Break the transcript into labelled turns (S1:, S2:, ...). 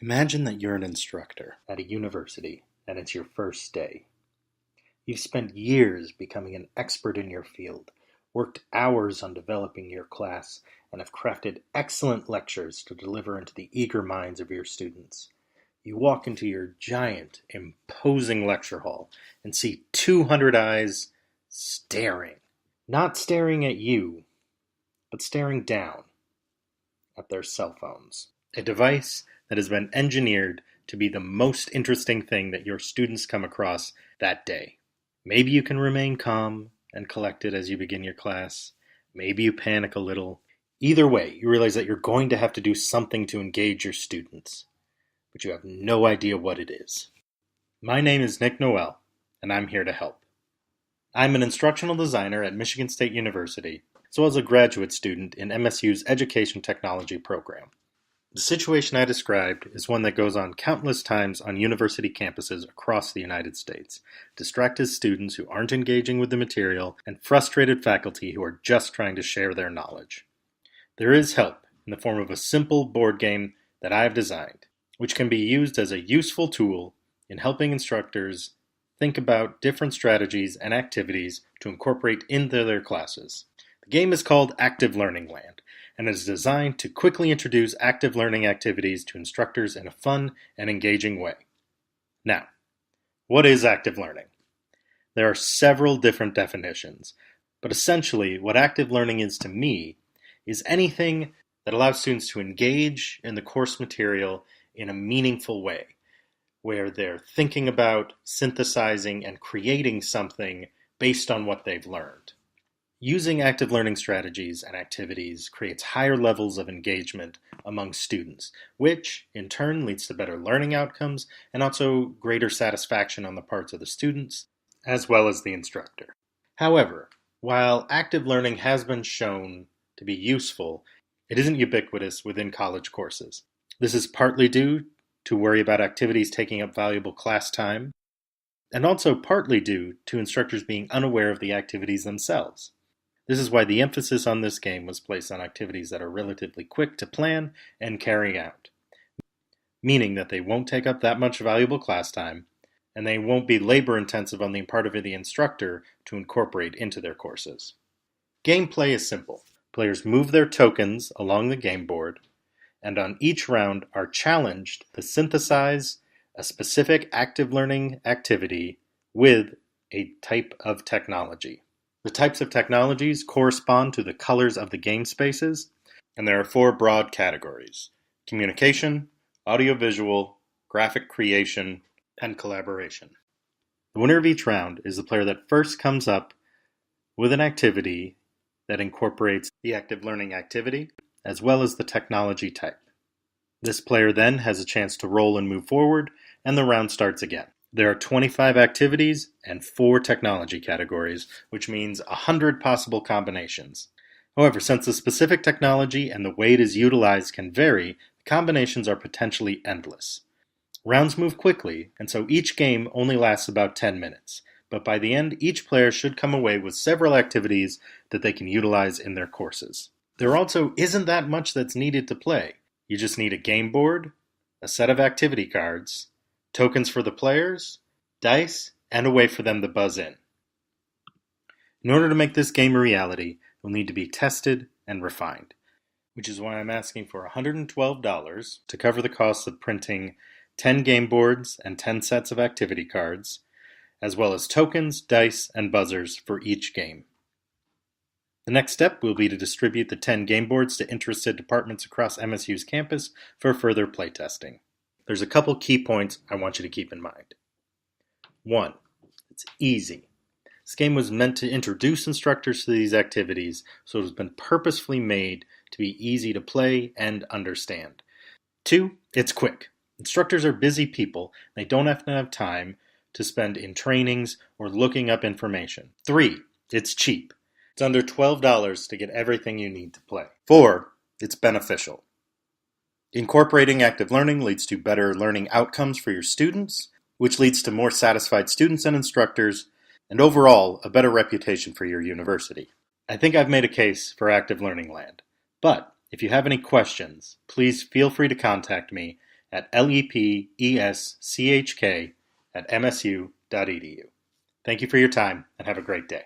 S1: Imagine that you're an instructor at a university and it's your first day. You've spent years becoming an expert in your field, worked hours on developing your class, and have crafted excellent lectures to deliver into the eager minds of your students. You walk into your giant, imposing lecture hall and see 200 eyes staring. Not staring at you, but staring down at their cell phones. A device that has been engineered to be the most interesting thing that your students come across that day. Maybe you can remain calm and collected as you begin your class. Maybe you panic a little. Either way, you realize that you're going to have to do something to engage your students, but you have no idea what it is. My name is Noel, and I'm here to help. I'm an instructional designer at Michigan State University, as well as a graduate student in MSU's Education Technology program. The situation I described is one that goes on countless times on university campuses across the United States. Distracted students who aren't engaging with the material and frustrated faculty who are just trying to share their knowledge. There is help in the form of a simple board game that I've designed, which can be used as a useful tool in helping instructors think about different strategies and activities to incorporate into their classes. The game is called Active Learning Land, and is designed to quickly introduce active learning activities to instructors in a fun and engaging way. Now, what is active learning? There are several different definitions, but essentially what active learning is to me is anything that allows students to engage in the course material in a meaningful way, where they're thinking about, synthesizing, and creating something based on what they've learned. Using active learning strategies and activities creates higher levels of engagement among students, which in turn leads to better learning outcomes and also greater satisfaction on the parts of the students as well as the instructor. However, while active learning has been shown to be useful, it isn't ubiquitous within college courses. This is partly due to worry about activities taking up valuable class time, and also partly due to instructors being unaware of the activities themselves. This is why the emphasis on this game was placed on activities that are relatively quick to plan and carry out, meaning that they won't take up that much valuable class time, and they won't be labor-intensive on the part of the instructor to incorporate into their courses. Gameplay is simple. Players move their tokens along the game board, and on each round are challenged to synthesize a specific active learning activity with a type of technology. The types of technologies correspond to the colors of the game spaces, and there are 4 broad categories: communication, audiovisual, graphic creation, and collaboration. The winner of each round is the player that first comes up with an activity that incorporates the active learning activity as well as the technology type. This player then has a chance to roll and move forward, and the round starts again. There are 25 activities and 4 technology categories, which means 100 possible combinations. However, since the specific technology and the way it is utilized can vary, the combinations are potentially endless. Rounds move quickly, and so each game only lasts about 10 minutes. But by the end, each player should come away with several activities that they can utilize in their courses. There also isn't that much that's needed to play. You just need a game board, a set of activity cards, tokens for the players, dice, and a way for them to buzz in. In order to make this game a reality, it will need to be tested and refined, which is why I'm asking for $112 to cover the costs of printing 10 game boards and 10 sets of activity cards, as well as tokens, dice, and buzzers for each game. The next step will be to distribute the 10 game boards to interested departments across MSU's campus for further playtesting. There's a couple key points I want you to keep in mind. 1. It's easy. This game was meant to introduce instructors to these activities, so it has been purposefully made to be easy to play and understand. 2. It's quick. Instructors are busy people. They don't have to have time to spend in trainings or looking up information. 3. It's cheap. It's under $12 to get everything you need to play. 4. It's beneficial. Incorporating active learning leads to better learning outcomes for your students, which leads to more satisfied students and instructors, and overall, a better reputation for your university. I think I've made a case for Active Learning Land, but if you have any questions, please feel free to contact me, at lepeschk@msu.edu. Thank you for your time and have a great day.